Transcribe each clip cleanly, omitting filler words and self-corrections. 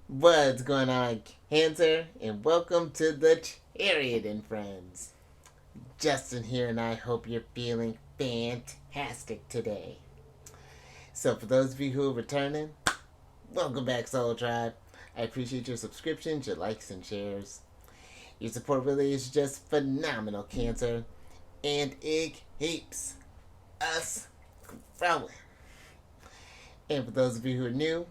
What's going on, Cancer? And welcome to the Chariot Friends. Justin here, and I hope you're feeling fantastic today. So, for those of you who are returning, welcome back, Soul Tribe. I appreciate your subscriptions, your likes, and shares. Your support really is just phenomenal, Cancer, and it keeps us growing. And for those of you who are new,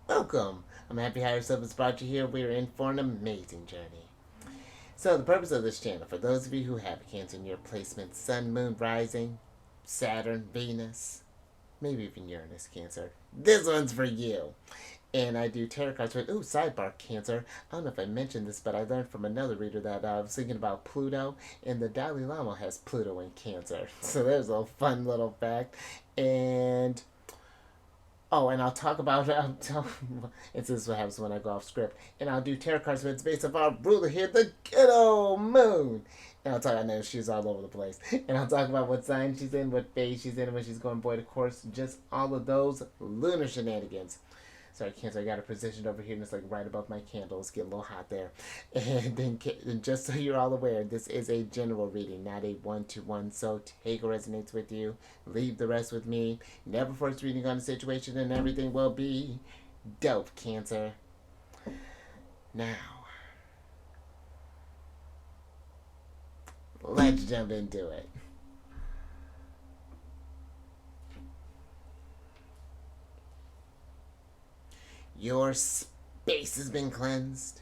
welcome. I'm happy Higher Self has brought you here. We're in for an amazing journey. So, the purpose of this channel, for those of you who have Cancer in your placement, Sun, Moon, Rising, Saturn, Venus, maybe even Uranus, Cancer, this one's for you. And I do tarot cards with, sidebar, Cancer. I don't know if I mentioned this, but I learned from another reader that I was thinking about Pluto, and the Dalai Lama has Pluto in Cancer. So there's a fun little fact. And and I'll talk about and this is what happens when I go off script. And I'll do tarot cards with based off our ruler here, the good old moon. And I'll talk. I know she's all over the place. And I'll talk about what sign she's in, what phase she's in, when she's going void of course, just all of those lunar shenanigans. Sorry, Cancer, I got it positioned over here and it's like right above my candle. It's getting a little hot there. And just so you're all aware, this is a general reading, not a one-to-one. So take what resonates with you. Leave the rest with me. Never force reading on a situation and everything will be dope, Cancer. Now, let's jump into it. Your space has been cleansed.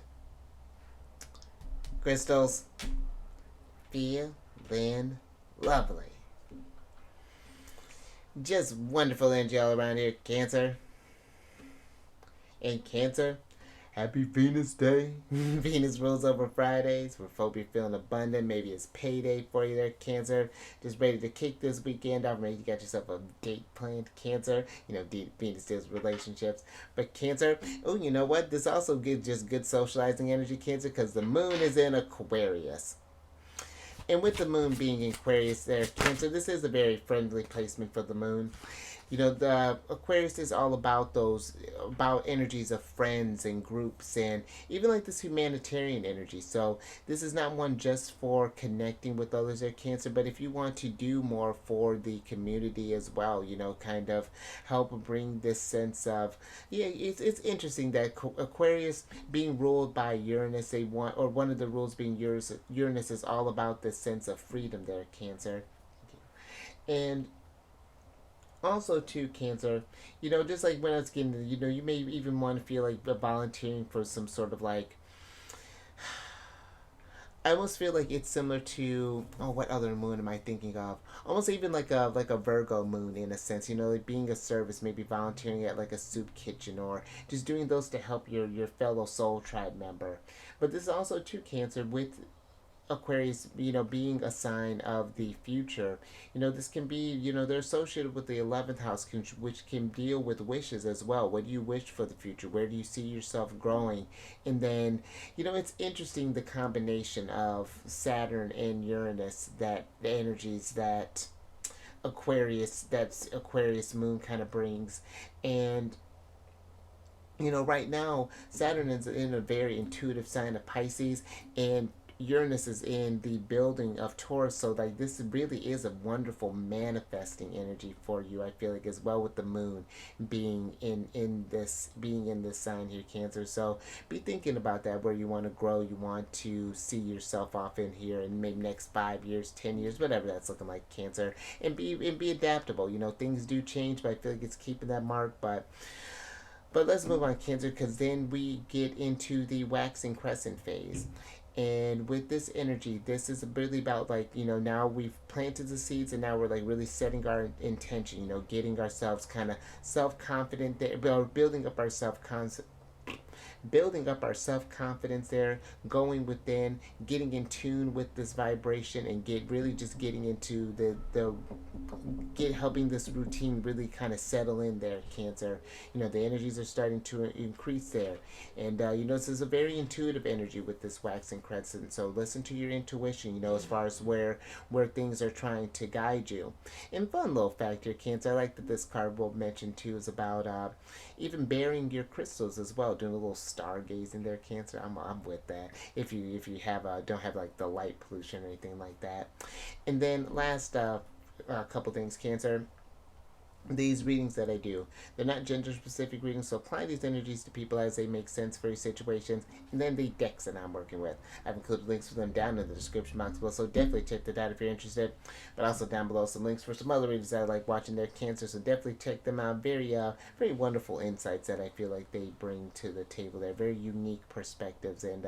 Crystals, feeling lovely. Just wonderful energy all around here, Cancer. And Cancer, happy Venus Day. Venus rules over Fridays. We hope you're feeling abundant. Maybe it's payday for you there, Cancer. Just ready to kick this weekend off. Maybe you got yourself a date planned, Cancer. Venus deals with relationships. But Cancer, you know what? This also gives just good socializing energy, Cancer, because the moon is in Aquarius. And with the moon being in Aquarius there, Cancer, this is a very friendly placement for the moon. The Aquarius is all about about energies of friends and groups and even like this humanitarian energy. So this is not one just for connecting with others or Cancer, but if you want to do more for the community as well, kind of help bring this sense of, it's interesting that Aquarius being ruled by Uranus, one of the rules being Uranus is all about this sense of freedom there, Cancer. And also too, Cancer, just like when I was getting, you may even want to feel like volunteering for some sort of like, I almost feel like it's similar to, what other moon am I thinking of? Almost even like a Virgo moon in a sense, like being a service, maybe volunteering at like a soup kitchen or just doing those to help your fellow soul tribe member. But this is also too, Cancer, with Aquarius, being a sign of the future. This can be, they're associated with the 11th house, which can deal with wishes as well. What do you wish for the future? Where do you see yourself growing? And then, it's interesting the combination of Saturn and Uranus, that the energies that Aquarius moon kind of brings. And right now, Saturn is in a very intuitive sign of Pisces, and Uranus is in the building of Taurus, so like this really is a wonderful manifesting energy for you. I feel like as well with the moon being in this sign here, Cancer. So be thinking about that, where you want to grow, you want to see yourself off in here in maybe next 5 years, 10 years, whatever that's looking like, Cancer, and be adaptable. Things do change, but I feel like it's keeping that mark, but let's move on, Cancer, because then we get into the waxing crescent phase. And with this energy, this is really about like, now we've planted the seeds and now we're like really setting our intention, getting ourselves kind of self-confident there, building up our self-confidence there, going within, getting in tune with this vibration, and getting into helping this routine really kind of settle in there, Cancer. The energies are starting to increase there, and this is a very intuitive energy with this waxing crescent. So listen to your intuition, as far as where things are trying to guide you. And fun little fact here, Cancer, I like that this card will mention too is about even burying your crystals as well, doing a little stargazing there, Cancer. I'm with that. If you have don't have like the light pollution or anything like that. And then last couple things, Cancer. These readings that I do, they're not gender specific readings, so apply these energies to people as they make sense for your situations. And then the decks that I'm working with, I've included links for them down in the description box below, so definitely check that out if you're interested. But also down below some links for some other readings that I like watching their, Cancer, so definitely check them out. Very wonderful insights that I feel like they bring to the table. They're very unique perspectives and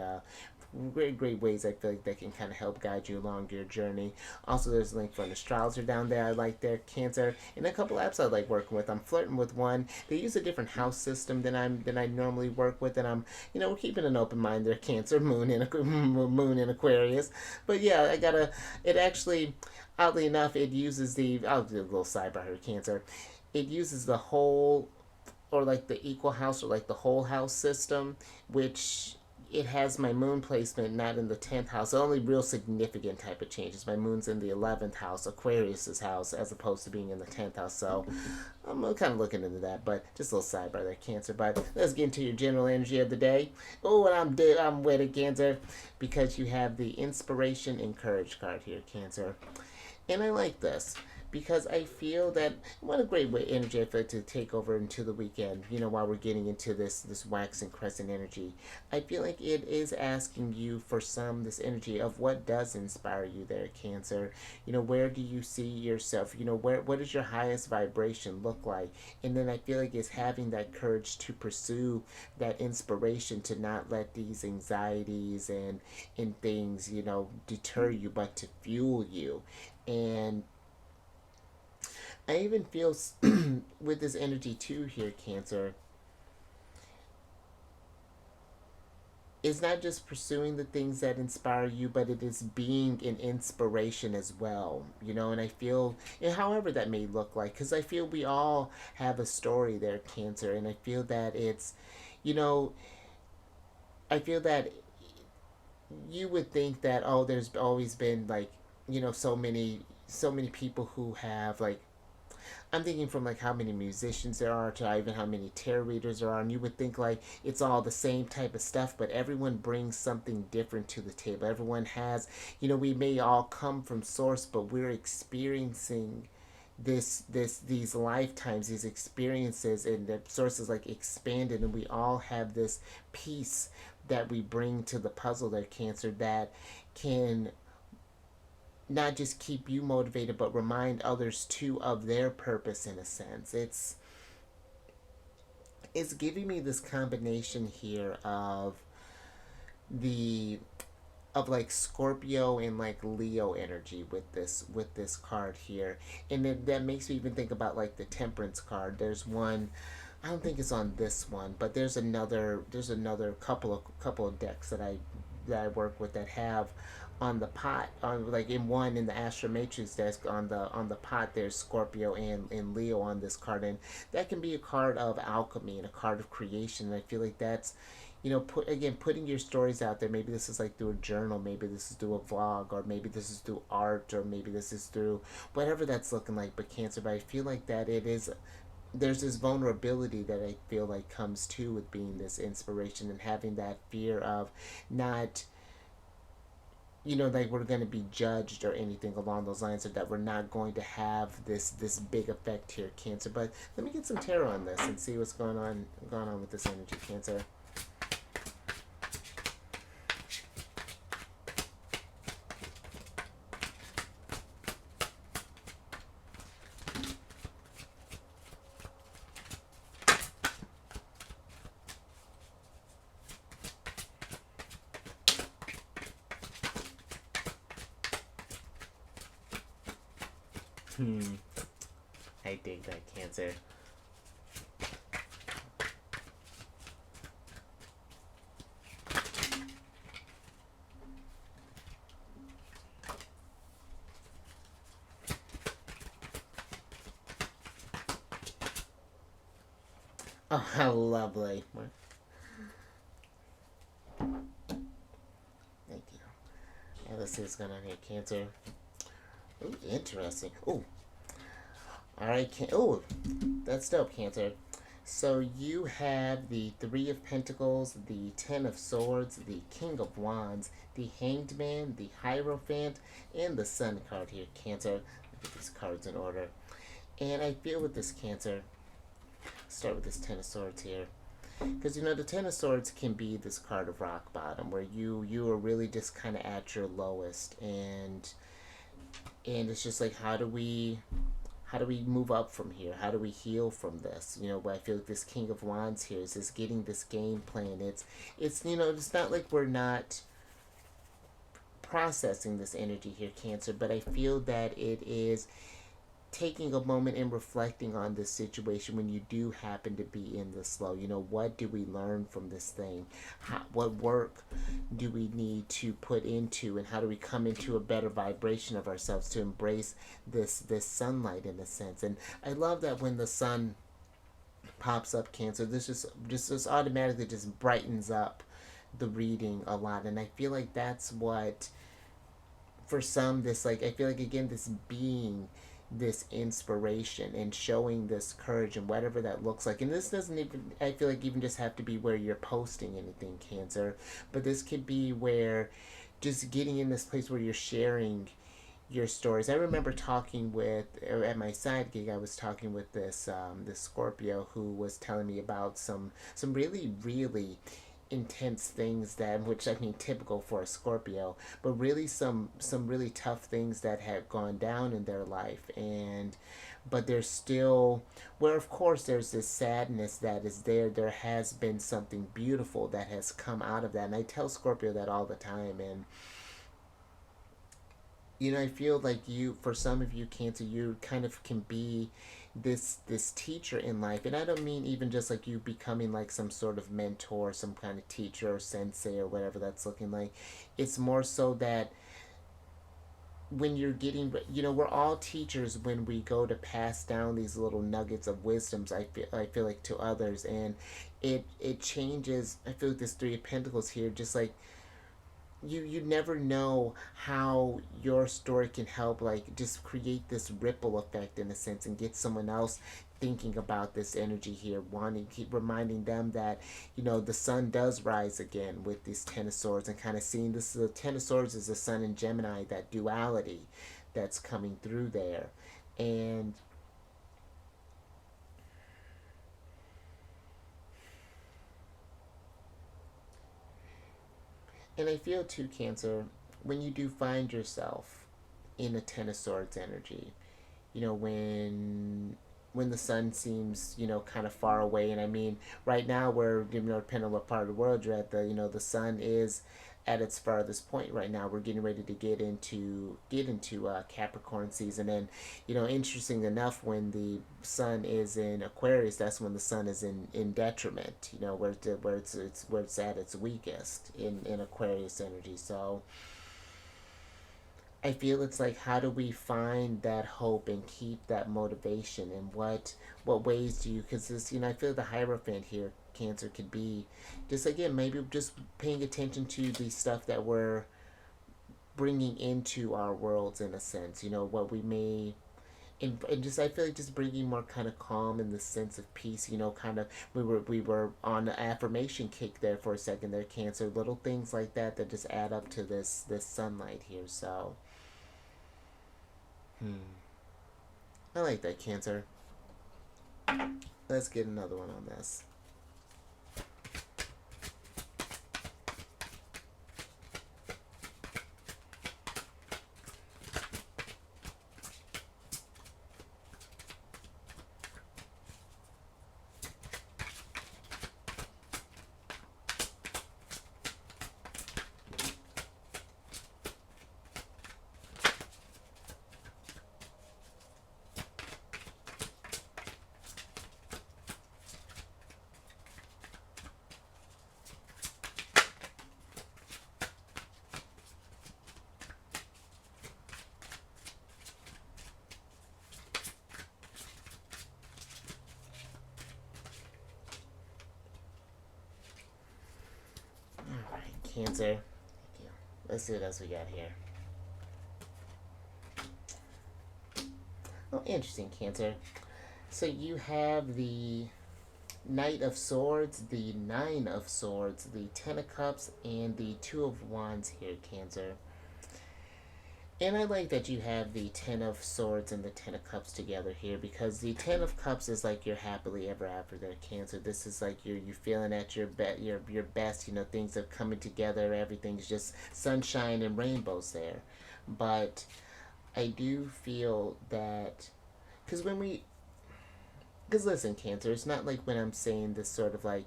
great ways I feel like that can kind of help guide you along your journey. Also, there's a link for an astrologer down there I like there, Cancer, and a couple apps I like working with. I'm flirting with one. They use a different house system than I normally work with, and I'm we're keeping an open mind there, Cancer, Moon in Aquarius. But yeah, it actually, oddly enough, it uses I'll do a little sidebar here, Cancer. It uses the whole, or like the equal house, or like the whole house system, which it has my moon placement not in the 10th house. The only real significant type of change is my moon's in the 11th house, Aquarius's house, as opposed to being in the 10th house. So I'm kind of looking into that, but just a little sidebar there, Cancer. But let's get into your general energy of the day. Oh, and I'm with it, Cancer, because you have the Inspiration and Courage card here, Cancer. And I like this because I feel that what a great way energy I feel like to take over into the weekend, while we're getting into this waxing crescent energy. I feel like it is asking you for this energy of what does inspire you there, Cancer. Where do you see yourself? What does your highest vibration look like? And then I feel like it's having that courage to pursue that inspiration, to not let these anxieties and things, deter you, but to fuel you. And I even feel with this energy too here, Cancer, it's not just pursuing the things that inspire you, but it is being an inspiration as well, and I feel, and however that may look like, because I feel we all have a story there, Cancer, and I feel that it's, you know, I feel that you would think that, oh, there's always been like, so many people who have like, I'm thinking from like how many musicians there are to even how many tarot readers there are, and you would think like it's all the same type of stuff, but everyone brings something different to the table. Everyone has, we may all come from source, but we're experiencing these lifetimes, these experiences, and the source is like expanded, and we all have this piece that we bring to the puzzle there, Cancer, that can not just keep you motivated, but remind others too of their purpose in a sense. It's giving me this combination here the of like Scorpio and like Leo energy with this card here, and that makes me even think about like the Temperance card. There's one, I don't think it's on this one, but there's another couple of decks that I work with that have on the pot, on like in the Astro Matrix desk, on the pot there's Scorpio and Leo on this card, and that can be a card of alchemy and a card of creation. And I feel like that's, putting your stories out there. Maybe this is like through a journal, maybe this is through a vlog, or maybe this is through art, or maybe this is through whatever that's looking like. But Cancer, but I feel like that there's this vulnerability that I feel like comes too with being this inspiration, and having that fear of not, like we're going to be judged or anything along those lines, or that we're not going to have this big effect here, Cancer. But let me get some tarot on this and see what's going on with this energy, Cancer. I dig that, Cancer. Oh, how lovely. Thank you. Yeah, let's see what's going on here, Cancer. Ooh, interesting. Ooh. Alright, oh, that's dope, Cancer. So you have the Three of Pentacles, the Ten of Swords, the King of Wands, the Hanged Man, the Hierophant, and the Sun card here, Cancer. Let me get these cards in order. And I feel with this Cancer, start with this Ten of Swords here. Because the Ten of Swords can be this card of rock bottom, where you are really just kind of at your lowest, and it's just like, how do we move up from here? How do we heal from this? I feel like this King of Wands here is just getting this game plan. It's not like we're not processing this energy here, Cancer, but I feel that it is taking a moment and reflecting on this situation when you do happen to be in the slow. What do we learn from this thing? What work do we need to put into, and how do we come into a better vibration of ourselves to embrace this sunlight in a sense? And I love that when the sun pops up, Cancer, this just automatically just brightens up the reading a lot. And I feel like that's what, for some, this, like, I feel like, again, this being this inspiration and showing this courage and whatever that looks like. And this doesn't even, I feel like, even just have to be where you're posting anything, Cancer, but this could be where just getting in this place where you're sharing your stories. I remember talking with, at my side gig, I was talking with this Scorpio who was telling me about some really, really intense things, that, which, I mean, typical for a Scorpio, but really some really tough things that had gone down in their life. And but there's still, where of course there's this sadness that is there has been something beautiful that has come out of that. And I tell Scorpio that all the time. And I feel like, for some of you, Cancer, you kind of can be this teacher in life. And I don't mean even just like you becoming like some sort of mentor, some kind of teacher or sensei or whatever that's looking like. It's more so that when you're getting, we're all teachers when we go to pass down these little nuggets of wisdoms, I feel like, to others. And it changes. I feel like this Three of Pentacles here, just like, you never know how your story can help, like, just create this ripple effect in a sense, and get someone else thinking about this energy here, wanting, keep reminding them that the sun does rise again with these Ten of Swords, and kind of seeing this, the Ten of Swords is the sun in Gemini, that duality that's coming through there. And I feel too, Cancer, when you do find yourself in a Ten of Swords energy, when the sun seems, kind of far away. And I mean, right now, we're, depending on what part of the world you're at, the sun is at its farthest point right now. We're getting ready to get into Capricorn season. And interesting enough, when the sun is in Aquarius, that's when the sun is in detriment, where it's at its weakest in Aquarius energy. So I feel it's like, how do we find that hope and keep that motivation? And what ways do you, because this, I feel the Hierophant here, Cancer, could be just, again, maybe just paying attention to the stuff that we're bringing into our worlds, in a sense, what we may, and just, I feel like, just bringing more kind of calm and the sense of peace. Kind of, we were on an affirmation kick there for a second there, Cancer. Little things like that just add up to this sunlight here. So I like that, Cancer. Let's get another one on this. Alright, Cancer. Thank you. Let's see what else we got here. Oh, interesting, Cancer. So you have the Knight of Swords, the Nine of Swords, the Ten of Cups, and the Two of Wands here, Cancer. And I like that you have the Ten of Swords and the Ten of Cups together here, because the Ten of Cups is like your happily ever after there, Cancer. This is like you're feeling at your best. You know, things are coming together. Everything's just sunshine and rainbows there. But I do feel that because when we because listen, Cancer, it's not like when I'm saying this sort of like,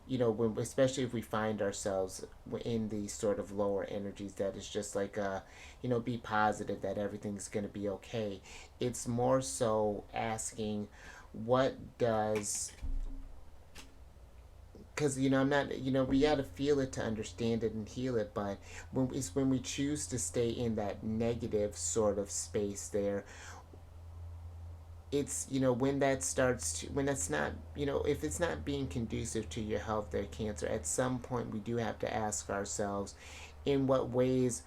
when, especially if we find ourselves in these sort of lower energies, that it's just like be positive that everything's going to be okay. It's more so asking, what does, because I'm not, we got to feel it to understand it and heal it. But when we choose to stay in that negative sort of space there, it's, when that starts to, when that's not, if it's not being conducive to your health there, Cancer, at some point we do have to ask ourselves, in what ways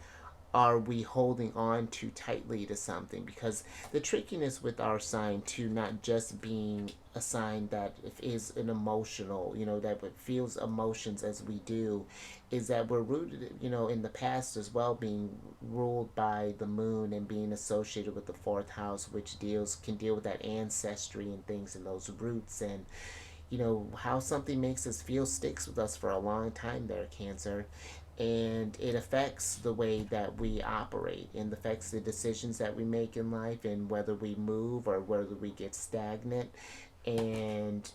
are we holding on too tightly to something? Because the trickiness with our sign to not just being a sign that is an emotional, that feels emotions as we do, is that we're rooted, in the past as well, being ruled by the moon and being associated with the fourth house, which can deal with that ancestry and things and those roots, and how something makes us feel sticks with us for a long time there, Cancer. And it affects the way that we operate, and affects the decisions that we make in life, and whether we move or whether we get stagnant. And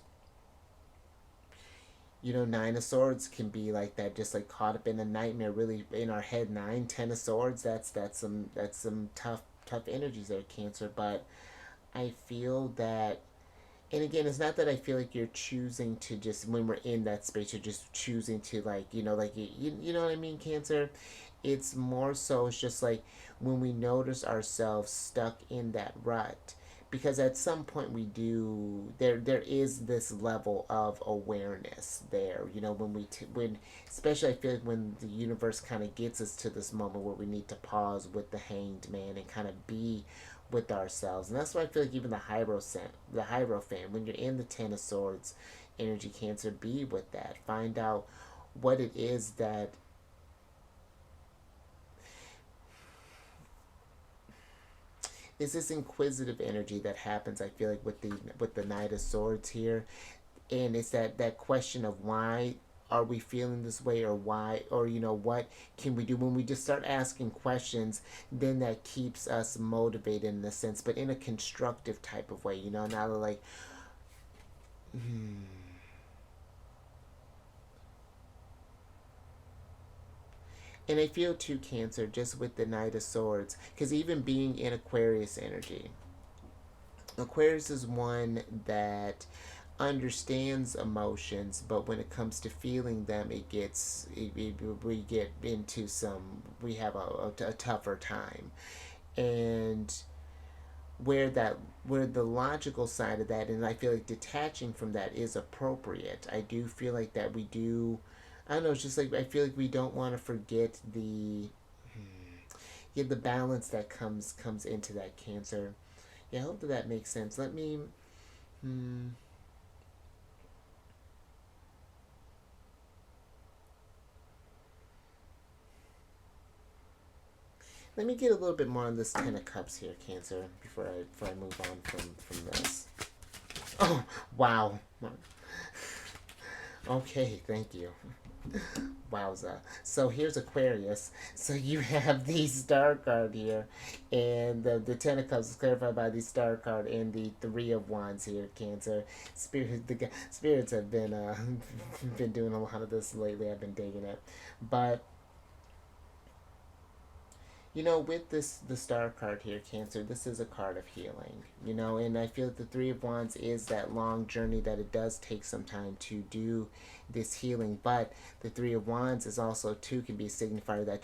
Nine of Swords can be like that, just like caught up in a nightmare, really in our head. Nine, Ten of Swords, that's some tough energies there, Cancer. But I feel that, and again, it's not that I feel like you're choosing to just, when we're in that space, you're just choosing to, like, like, you know what I mean, Cancer? It's more so, it's just like when we notice ourselves stuck in that rut, because at some point we do, there is this level of awareness there, when when, especially I feel like when the universe kind of gets us to this moment where we need to pause with the Hanged Man and kind of be with ourselves. And that's why I feel like even the Hierophant, when you're in the Ten of Swords energy, Cancer, be with that. Find out what it is that is this inquisitive energy that happens, I feel like, with the Knight of Swords here. And it's that question of, why are we feeling this way, or why, or what can we do? When we just start asking questions, then that keeps us motivated in a sense, but in a constructive type of way, not like, and I feel too, Cancer, just with the Knight of Swords, because even being in Aquarius energy, Aquarius is one that understands emotions, but when it comes to feeling them, we get into some, we have a tougher time. And where the logical side of that, and I feel like detaching from that is appropriate. I do feel like that we do, I don't know, it's just like I feel like we don't want to forget the balance that comes into that, Cancer. Yeah, I hope that makes sense. Hmm, let me get a little bit more on this Ten of Cups here, Cancer, before I move on from this. Oh, wow. Okay, thank you. Wowza. So here's Aquarius. So you have the Star card here, and the Ten of Cups is clarified by the Star card and the Three of Wands here, Cancer. Spirits have been been doing a lot of this lately. I've been digging it, but with the Star card here, Cancer, this is a card of healing, and I feel that the Three of Wands is that long journey that it does take some time to do this healing. But the Three of Wands is also, too, can be a signifier that,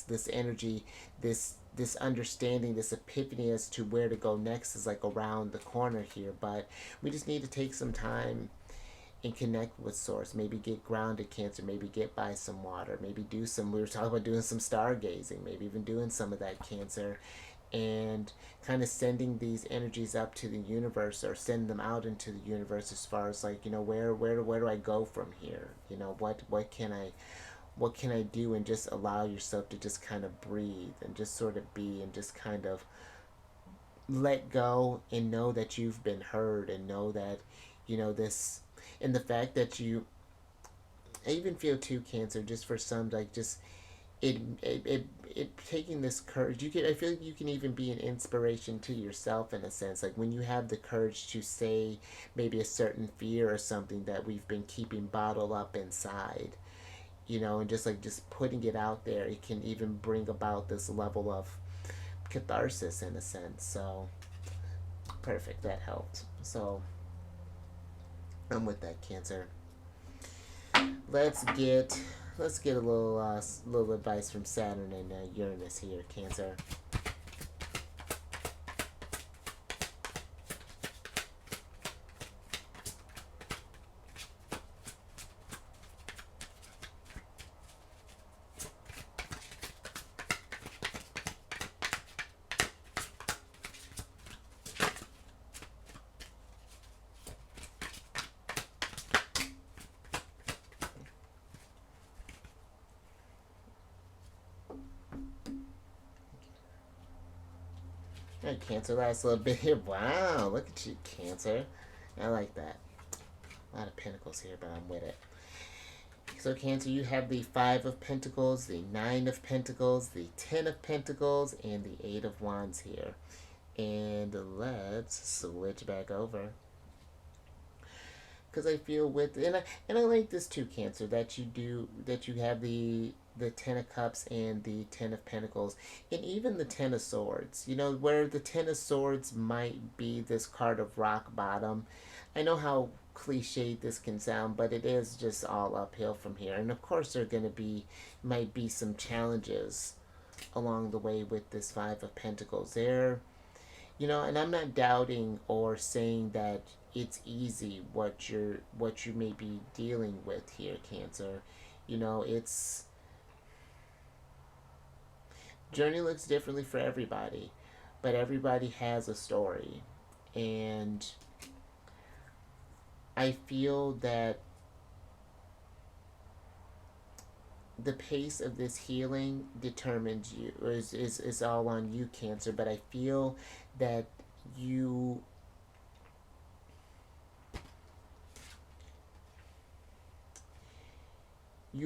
this energy, this understanding, this epiphany as to where to go next is like around the corner here. But we just need to take some time and connect with source. Maybe get grounded, Cancer. Maybe get by some water. Maybe do some, we were talking about doing some stargazing, maybe even doing some of that, Cancer. and kind of sending these energies up to the universe, or send them out into the universe, as far as like, where do I go from here? What can I do? And just allow yourself to just kind of breathe and just sort of be, and just kind of let go, and know that you've been heard, and know that this, and the fact that you, I even feel too, Cancer, just for some, like, just it taking this courage, you can, I feel like you can even be an inspiration to yourself, in a sense, like when you have the courage to say maybe a certain fear or something that we've been keeping bottled up inside, and just like just putting it out there, it can even bring about this level of catharsis, in a sense. So perfect, that helped. So I'm with that, Cancer. let's get let's get a little advice from Saturn and Uranus here, Cancer. All right, Cancer, last little bit here. Wow, look at you, Cancer. I like that. A lot of pentacles here, but I'm with it. So, Cancer, you have the Five of Pentacles, the Nine of Pentacles, the Ten of Pentacles, and the Eight of Wands here. And let's switch back over. Because I feel with, and I like this too, Cancer, that you have the Ten of Cups and the Ten of Pentacles, and even the Ten of Swords. Where the Ten of Swords might be this card of rock bottom. I know how cliched this can sound, but it is just all uphill from here. And of course, might be some challenges along the way with this Five of Pentacles. And I'm not doubting or saying that it's easy what you may be dealing with here, Cancer. It's journey looks differently for everybody, but everybody has a story. And I feel that the pace of this healing determines you, is all on you, Cancer. But I feel that you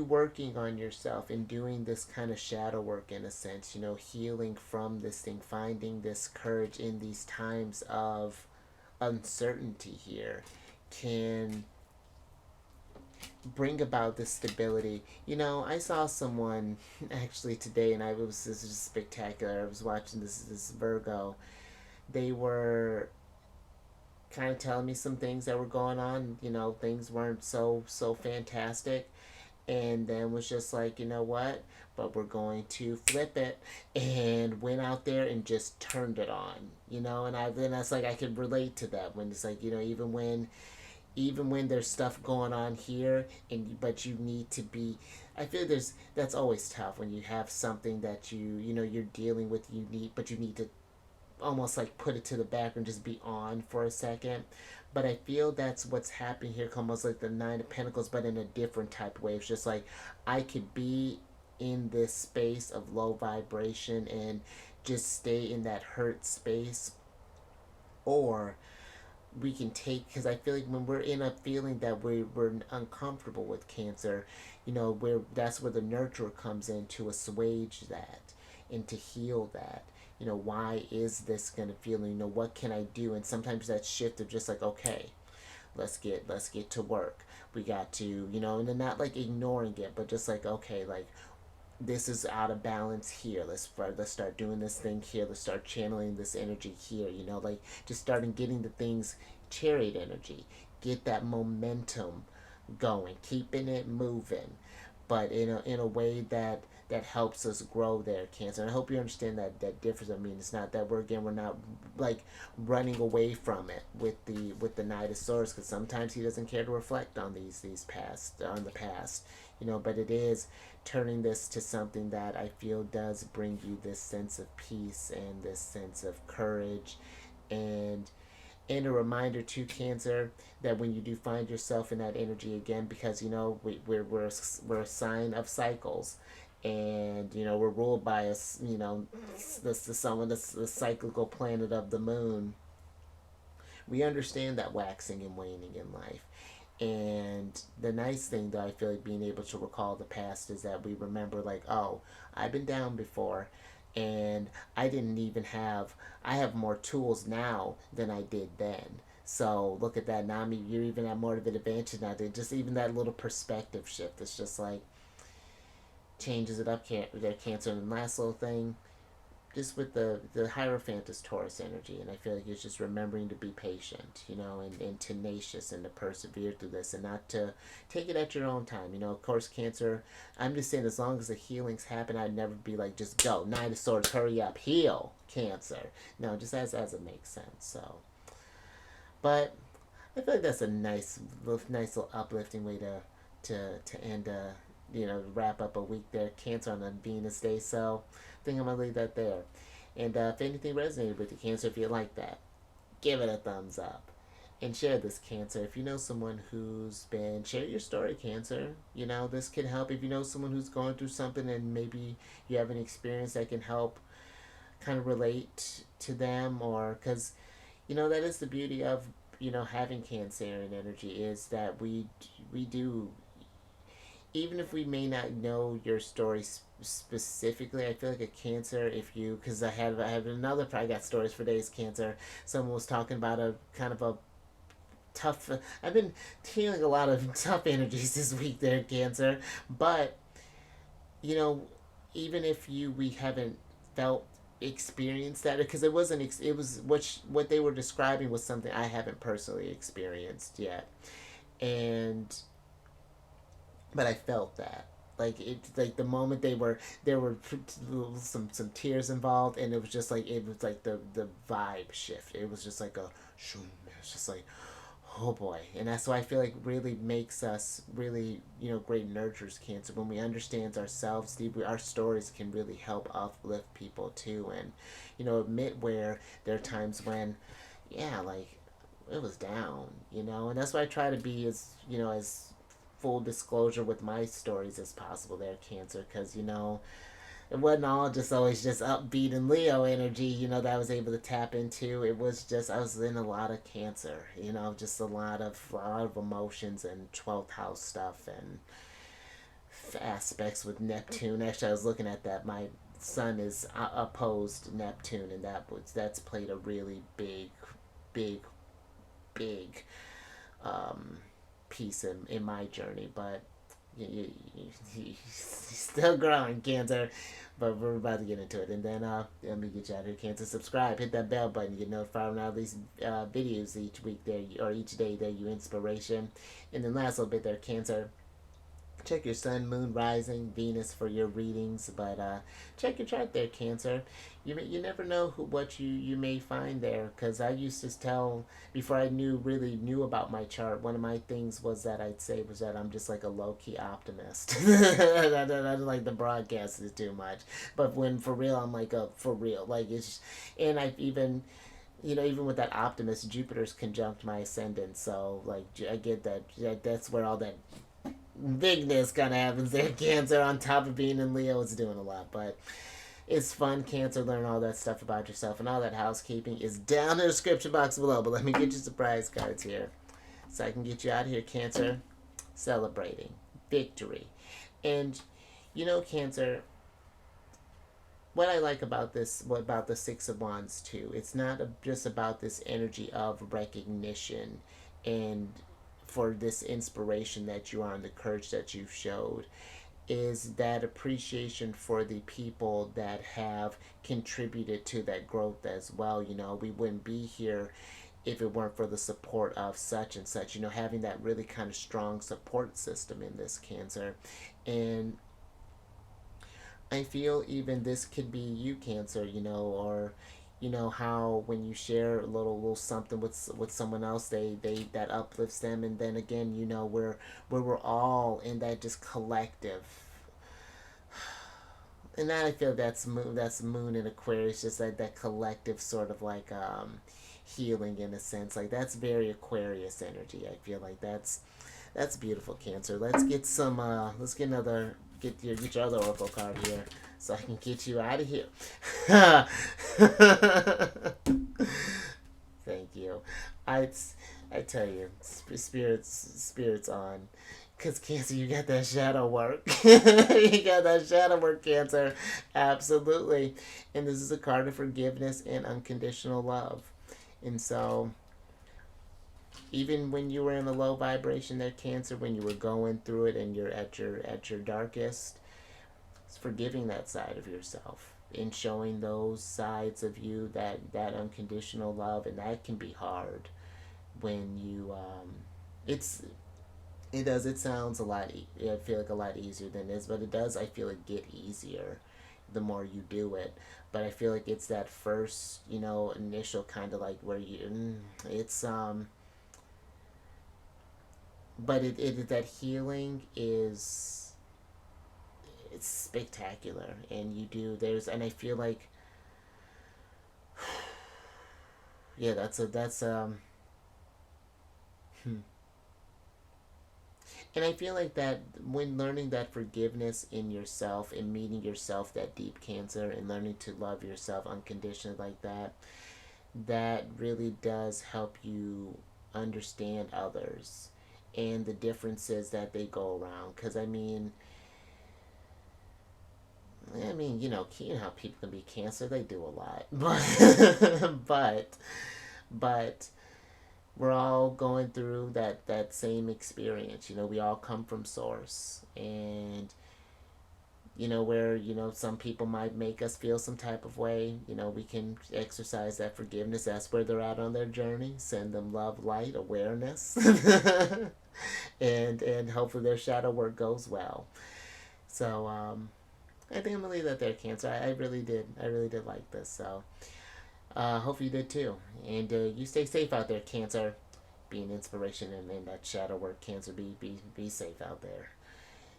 working on yourself and doing this kind of shadow work, in a sense, healing from this thing, finding this courage in these times of uncertainty here, can bring about this stability. I saw someone actually today, and this is just spectacular. I was watching this Virgo. They were kind of telling me some things that were going on. Things weren't so fantastic, and then was just like, you know what, but we're going to flip it, and went out there and just turned it on. And that's like, I could relate to that, when it's like, even when there's stuff going on here, but you need to be, I feel that's always tough when you have something that you're dealing with, but you need to almost like put it to the back and just be on for a second. But I feel that's what's happening here, almost like the Nine of Pentacles, but in a different type of way. It's just like, I could be in this space of low vibration and just stay in that hurt space, or we can take, because I feel like when we're in a feeling that we're uncomfortable with, Cancer, where that's where the nurturer comes in to assuage that and to heal that. Why is this gonna feel? What can I do? And sometimes that shift of just like, okay, let's get to work. We got to, and then not like ignoring it, but just like, okay, like, this is out of balance here. Let's start doing this thing here. Let's start channeling this energy here. Like, just starting getting the things, chariot energy, get that momentum going, keeping it moving, but in a way that helps us grow there, Cancer. And I hope you understand that difference. I mean, it's not that we're not like running away from it with the Knight of Swords, because sometimes he doesn't care to reflect on the past. but it is turning this to something that I feel does bring you this sense of peace and this sense of courage, and a reminder to Cancer that when you do find yourself in that energy again, because we're a sign of cycles, and we're ruled by us, the sun, the cyclical planet of the moon. We understand that waxing and waning in life. And the nice thing that I feel like being able to recall the past is that we remember, like, oh, I've been down before, and I have more tools now than I did then. So look at that. Now you're even at more of an advantage now. Just even that little perspective shift. It's just like changes it up, their Cancer. And the last little thing, just with the Hierophant is Taurus energy, and I feel like it's just remembering to be patient, and tenacious, and to persevere through this, and not to take it at your own time. Of course, Cancer, I'm just saying, as long as the healings happen, I'd never be like, just go, Nine of Swords, hurry up, heal, Cancer. No, just as it makes sense. So, but I feel like that's a nice little uplifting way to end wrap up a week there, Cancer, on a Venus day. So I think I'm gonna leave that there. And if anything resonated with you, Cancer, if you like that, give it a thumbs up and share this, Cancer. If you know someone share your story, Cancer. This can help. If you know someone who's going through something and maybe you have an experience that can help kind of relate to them, or because that is the beauty of having Cancerian energy, is that we do, even if we may not know your story specifically. I feel like a Cancer, if you, because I have another, I got stories for days, Cancer. Someone was talking about a kind of a tough, I've been feeling a lot of tough energies this week there, Cancer. But you know even if we haven't felt experienced that, because it was what they were describing was something I haven't personally experienced yet. And but I felt that, like, it, like the moment there were some tears involved, and it was like the vibe shift. It was just like a shoom. It was just like, oh boy. And that's why I feel like really makes us really, great nurturers, Cancer, when we understand ourselves deeply. Our stories can really help uplift people too, and admit where there are times when, yeah, like, it was down, and that's why I try to be as, as full disclosure with my stories as possible there, Cancer, because it wasn't all just always just upbeat and Leo energy, that I was able to tap into. It was just, I was in a lot of Cancer, just a lot of emotions and 12th house stuff and aspects with Neptune. Actually, I was looking at that. My sun is opposed Neptune, and that's played a really big, big um, piece in my journey. But you're still growing, Cancer. But we're about to get into it. And then let me get you out here, Cancer. Subscribe, hit that bell button, get notified when I release videos each week there, or each day there, you inspiration. And then last little bit there, Cancer, check your sun, moon, rising, Venus for your readings. But check your chart there, Cancer. You never know what you may find there. Because I used to tell, before I really knew about my chart, one of my things was that I'd say was that I'm just like a low key optimist. I don't like the broadcast is too much. But when for real, I'm like a for real. Like it's, and I've even, even with that optimist, Jupiter's conjunct my ascendant. So like I get that's where all that bigness kind of happens there, Cancer. On top of being in Leo, it's doing a lot. But it's fun, Cancer, learn all that stuff about yourself, and all that housekeeping is down in the description box below. But let me get you surprise cards here so I can get you out of here, Cancer, celebrating victory. And Cancer, what I like about about the Six of Wands too, it's not just about this energy of recognition and for this inspiration that you are and the courage that you've showed, is that appreciation for the people that have contributed to that growth as well. We wouldn't be here if it weren't for the support of such and such, having that really kind of strong support system in this, Cancer. And I feel even this could be you, Cancer, or you know how when you share a little something with someone else, they that uplifts them. And then again, you know, we're all in that just collective. And I feel that's moon in Aquarius, just like that collective sort of like healing in a sense. Like that's very Aquarius energy. I feel like that's beautiful, Cancer. Let's get some let's get another get your other oracle card here so I can get you out of here. Thank you. I I tell you, spirits on. Cause Cancer, you got that shadow work. You got that shadow work, Cancer. Absolutely. And this is a card of forgiveness and unconditional love. And so, even when you were in a low vibration, there, Cancer, when you were going through it and you're at your darkest, it's forgiving that side of yourself and showing those sides of you that unconditional love, and that can be hard when you it's it does. It sounds a lot. I feel like a lot easier than it is, but it does. I feel it get easier the more you do it. But I feel like it's that first, you know, initial kind of like where you, it's but it that healing is it's spectacular, and you do there's and I feel like yeah, that's. Hmm. And I feel like that when learning that forgiveness in yourself and meeting yourself, that deep, Cancer, and learning to love yourself unconditionally like that, that really does help you understand others and the differences that they go around. Because you know how people can be Cancer. They do a lot, but but we're all going through that same experience. You know, we all come from source, and you know where you know some people might make us feel some type of way. You know, we can exercise that forgiveness. That's where they're at on their journey. Send them love, light, awareness, and hopefully their shadow work goes well. So I think I'm gonna leave that there, Cancer. I really did. I really did like this. So hope you did too. And you stay safe out there, Cancer. Be an inspiration in that shadow work, Cancer. Be safe out there.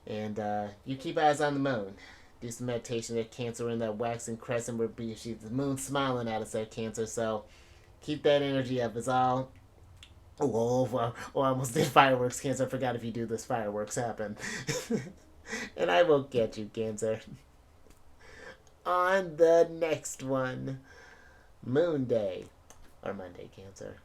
And you keep eyes on the moon. Do some meditation there, Cancer, in that waxing crescent where she's the moon smiling at us there, Cancer. So keep that energy up. It's all. Oh, I almost did fireworks, Cancer. I forgot if you do this, fireworks happen. And I will get you, Cancer. On the next one, Moon Day. Or Monday, Cancer.